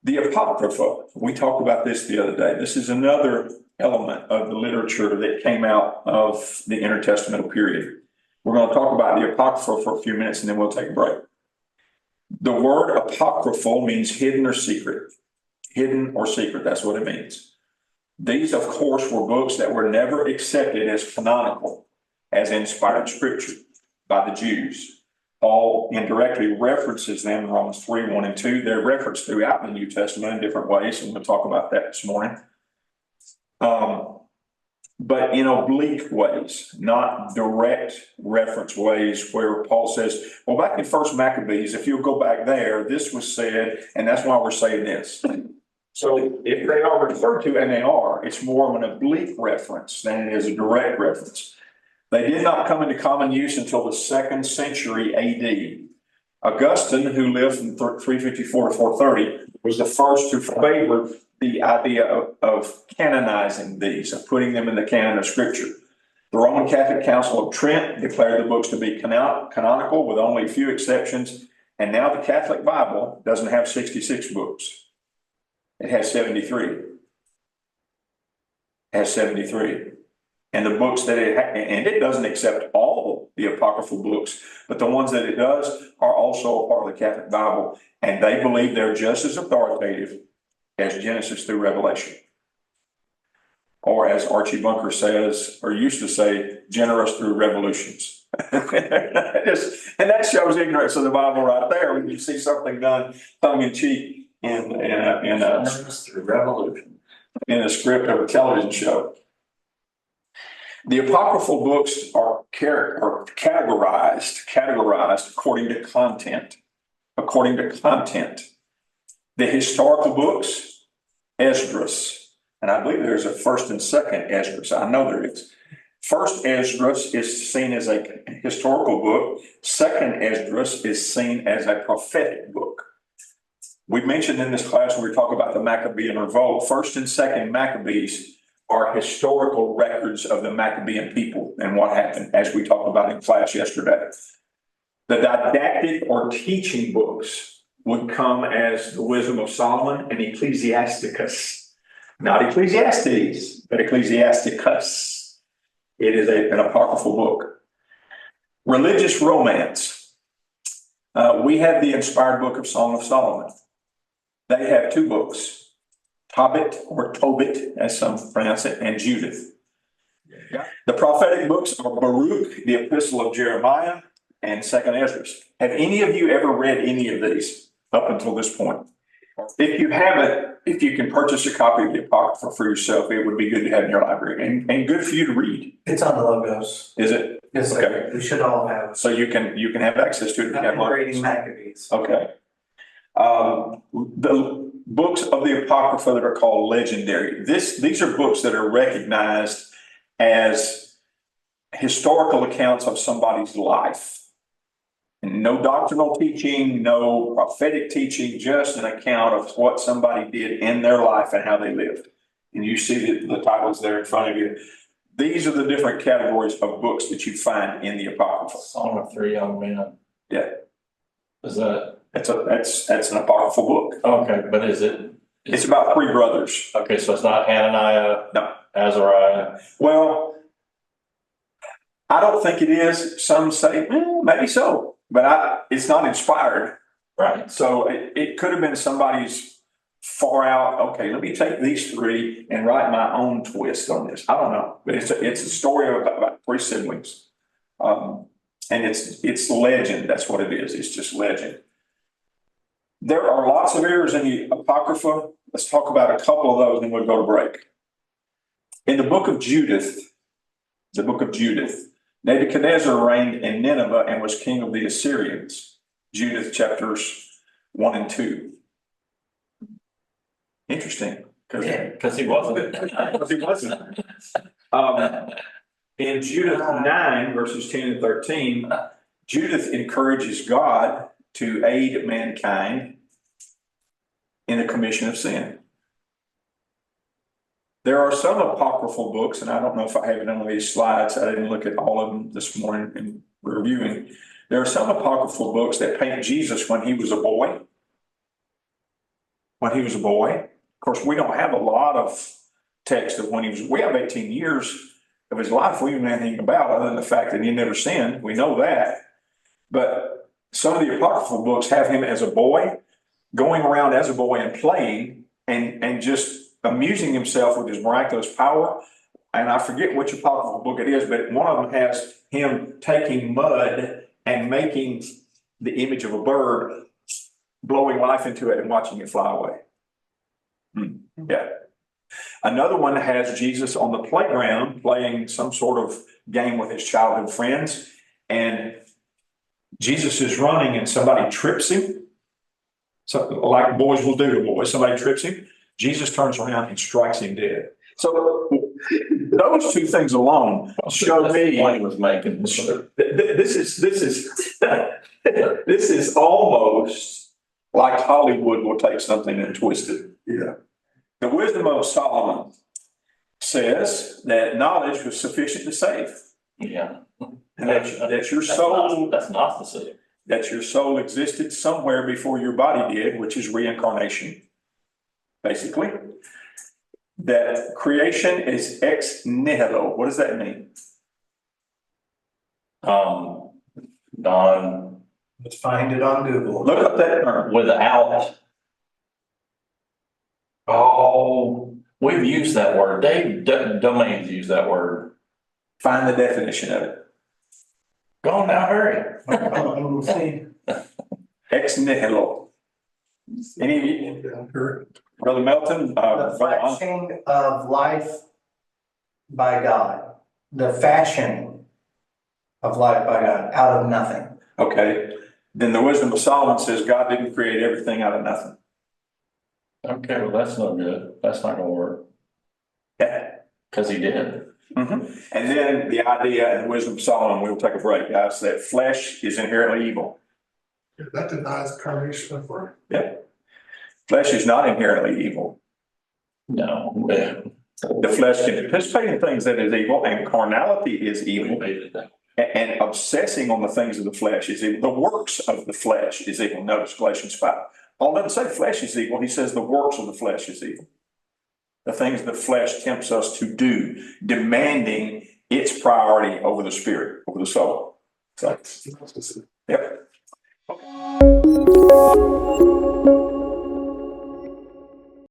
The Apocrypha, we talked about this the other day. This is another element of the literature that came out of the intertestamental period. We're going to talk about the Apocrypha for a few minutes and then we'll take a break. The word apocryphal means hidden or secret. Hidden or secret, that's what it means. These, of course, were books that were never accepted as canonical, as inspired scripture by the Jews. Paul indirectly references them in Romans 3, 1 and 2. They're referenced throughout the New Testament in different ways, and we'll talk about that this morning. But in oblique ways, not direct reference ways where Paul says, well, back in First Maccabees, if you'll go back there, this was said, and that's why we're saying this. So if they are referred to, and they are, it's more of an oblique reference than it is a direct reference. They did not come into common use until the 2nd century AD. Augustine, who lived from 354 to 430, was the first to favor the idea of canonizing these, of putting them in the canon of Scripture. The Roman Catholic Council of Trent declared the books to be canonical with only a few exceptions, and now the Catholic Bible doesn't have 66 books. It has 73. It has 73. And the books that and it doesn't accept all the apocryphal books, but the ones that it does are also a part of the Catholic Bible, and they believe they're just as authoritative as Genesis through Revelation. Or as Archie Bunker says, or used to say, generous through revolutions. And that shows ignorance of the Bible right there when you see something done tongue in cheek in a script of a television show. The apocryphal books are categorized according to content. According to content. The historical books, Esdras, and I believe there's a 1st and 2nd Esdras. I know there is. 1st Esdras is seen as a historical book. 2nd Esdras is seen as a prophetic book. We mentioned in this class when we talk about the Maccabean revolt, 1st and 2nd Maccabees are historical records of the Maccabean people and what happened, as we talked about in class yesterday. The didactic or teaching books would come as the Wisdom of Solomon and Ecclesiasticus. Not Ecclesiastes, but Ecclesiasticus. It is an apocryphal book. Religious romance. We have the inspired book of Song of Solomon. They have 2 books. Tobit, or Tobit, as some pronounce it, and Judith. Yeah. The prophetic books are Baruch, the Epistle of Jeremiah, and 2nd Esdras. Have any of you ever read any of these up until this point? If you haven't, if you can purchase a copy of the Apocrypha for yourself, it would be good to have in your library and good for you to read. It's on the logos. Is it? Yes, okay. We should all have it. So you can have access to it. I'm reading Maccabees. Okay. The books of the Apocrypha that are called legendary. These are books that are recognized as historical accounts of somebody's life. And no doctrinal teaching, no prophetic teaching, just an account of what somebody did in their life and how they lived. And you see the titles there in front of you. These are the different categories of books that you find in the Apocrypha. Song of Three Young Men. Yeah. Is that? That's an apocryphal book. Okay, but is it? It's about 3 brothers. Okay, so it's not Hananiah, No. Azariah. Well, I don't think it is. Some say, maybe so, but it's not inspired. Right. So it could have been somebody's far out, okay, let me take these 3 and write my own twist on this. I don't know, but it's a story about 3 siblings. And it's legend. That's what it is. It's just legend. There are lots of errors in the Apocrypha. Let's talk about a couple of those and we'll go to break. In the book of Judith, Nebuchadnezzar reigned in Nineveh and was king of the Assyrians. Judith chapters 1 and 2. Interesting. Because he wasn't. Because he wasn't. In Judith 9, verses 10 and 13, Judith encourages God to aid mankind in the commission of sin. There are some apocryphal books, and I don't know if I have it on these slides. I didn't look at all of them this morning in reviewing. There are some apocryphal books that paint Jesus when he was a boy, when he was a boy. Of course, we don't have a lot of text of when he was, we have 18 years of his life we don't know anything about other than the fact that he never sinned. We know that. But some of the apocryphal books have him as a boy, going around as a boy and playing and just amusing himself with his miraculous power. And I forget which apocryphal book it is, but one of them has him taking mud and making the image of a bird, blowing life into it and watching it fly away. Yeah. Another one has Jesus on the playground playing some sort of game with his childhood friends. And Jesus is running and somebody trips him. So, like boys will do to boys, somebody trips him. Jesus turns around and strikes him dead. So those two things alone show me What he was making. this is almost like Hollywood will take something and twist it. Yeah. The wisdom of Solomon says that knowledge was sufficient to save. Yeah. And that your soul, That's Gnosticism. that your soul existed somewhere before your body did, which is reincarnation, basically. That creation is ex nihilo. What does that mean? Don, Let's find it on Google. Look up that term. without. Oh, we've used that word. Dave Domains used that word. Find the definition of it. Go on now, hurry. We'll see. Ex nihilo. Any, Brother Melton, The Brother fashioning of life by God. The fashioning of life by God, out of nothing. okay. Then the wisdom of Solomon says God didn't create everything out of nothing. Okay, well, that's no good. That's not gonna work. Yeah. Cause he did. And then the idea and the wisdom of Solomon, we'll take a break, guys, that flesh is inherently evil. That denies carnation of work. Yeah. Flesh is not inherently evil. No. The flesh can participate in things that is evil, and carnality is evil. That. And obsessing on the things of the flesh is evil. The works of the flesh is evil. Notice Galatians 5. Paul doesn't say flesh is evil. He says the works of the flesh is evil. The things the flesh tempts us to do, demanding its priority over the spirit, over the soul. So, yep.